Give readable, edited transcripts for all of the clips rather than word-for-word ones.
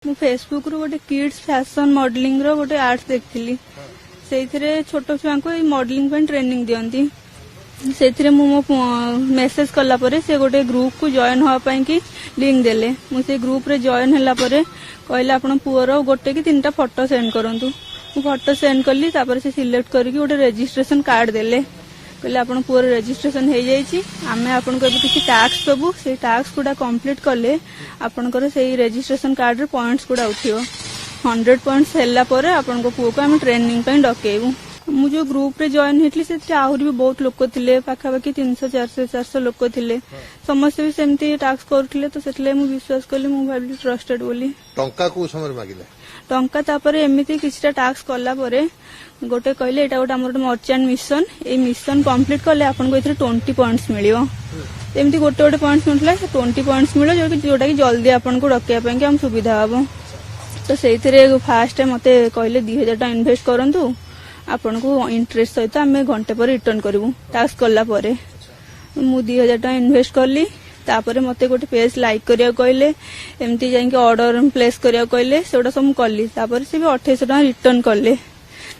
ମୁଁ फेसबुक ରୁ गोटे किड्स फैशन मॉडलिंग रो गोटे आर्ट्स देखली सेइथिरे छोटो छुआंको ए मॉडलिंग पे ट्रेनिंग दियंती सेइथिरे मु मो मेसेज कला परे से गोटे ग्रुप को जॉइन होआ पई कि लिंक देले मु से ग्रुप रे जॉइन हला परे कहले आपण पुअर गोटे कि तीनटा फोटो सेंड करंतु मु फोटो सेंड करली तापर से सिलेक्ट करके गोटे रजिस्ट्रेशन कार्ड देले कहले आपण पुअर रजिस्ट्रेशन हो जाइए आम आपन को किसी टास्क दबू से टास्क गुड़ा कंप्लीट कले आपनकर से रजिस्ट्रेशन कार्ड रे पॉइंट्स गुड़ा उठियो 100 पॉइंट्स हैला परे आपन को पुओ को हम ट्रेनिंग पे डकेबू मु जो ग्रुप रे जॉइन हेतली से आहुरी भी बहुत लोक थिले पाखापाखि 300-400 लोक थिले समस्त भी सेमती टास्क करथिले तो सेतले मु विश्वास करली मु भाबली ट्रस्टेड बोली टंका को समय मागिले टंका तापरे एमिति किछटा टास्क करला परे गोटे कहले एटा गोटे हमर मर्चेंट मिशन ए मिशन कंप्लीट करले आपन को इथरे 20 पॉइंट्स मिलियो एमिति गोटे गोटे पॉइंट्स मिलला 20 पॉइंट्स मिलो जोटा कि जल्दी आपन को डकिया पे कि हम सुविधा हबो तो सेइथिरे फास्ट मते कहले 2000 टका इन्वेस्ट करंतु आपन को इंटरेस्ट सहित आम घंटे पर रिटर्न करूँ टास्क कला परे मु 2000 टका इन्वेस्ट करली तापरे मते गोटे पेज लाइक करिया कहले एमती जाई ऑर्डर प्लेस करिया कहले सेटा सब कली तापरे से भी 2800 टका रिटर्न करले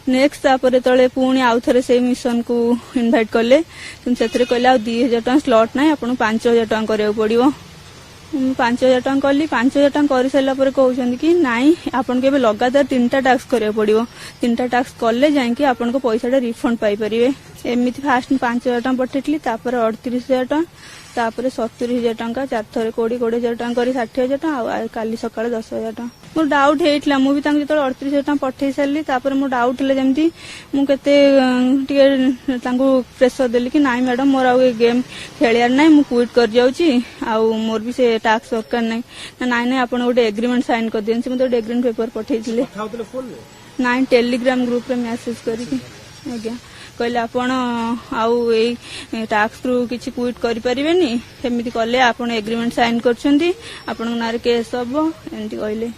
नेक्स्ट तापरे तळे पुणी आउ थरे से मिशन को इनवाइट करले तुम सेतरे कहले आ 2000 टका स्लॉट नाही आपन 5000 टका करिया पड़िबो 5000 टका कली 5000 टका कर सारा पर कहउछन कि नाई आपन के लगातार 3टा टास्क करिया पड़िबो 3टा टास्क करले जाई कि आपन को पैसाटा रिफंड पाई परिबे एमिति फास्ट 5000 टका पठेतली तापर 38000 टका तापर 70000 टका 4 थरे 20,000 टका करी 60000 टका आ काली सकाळ 10000 टका मोर डाउट हेइतला मु भी तांग जतो 38000 टका पठेई सारली तापर मो डाउट ले जेमती मु केते टिके तांगु प्रेशर देली कि नाई मैडम मोर आ गेम खेलियार नाही मु क्विट कर जाउची आ मोर भी से टास्क दरकार नाही नाई नाई आपण गोटे एग्रीमेंट साइन कर देन से मते गोटे एग्रीमेंट पेपर पठेइथिले नाई टेलीग्राम ग्रुप रे मेसेज करी आज्ञा कहले आपण आउ ए टास्क रु किछि क्विट करि परिबेनी एमिति कहले आपण एग्रीमेंट साइन करछंती आपण नारे केस हबो एंती कहले।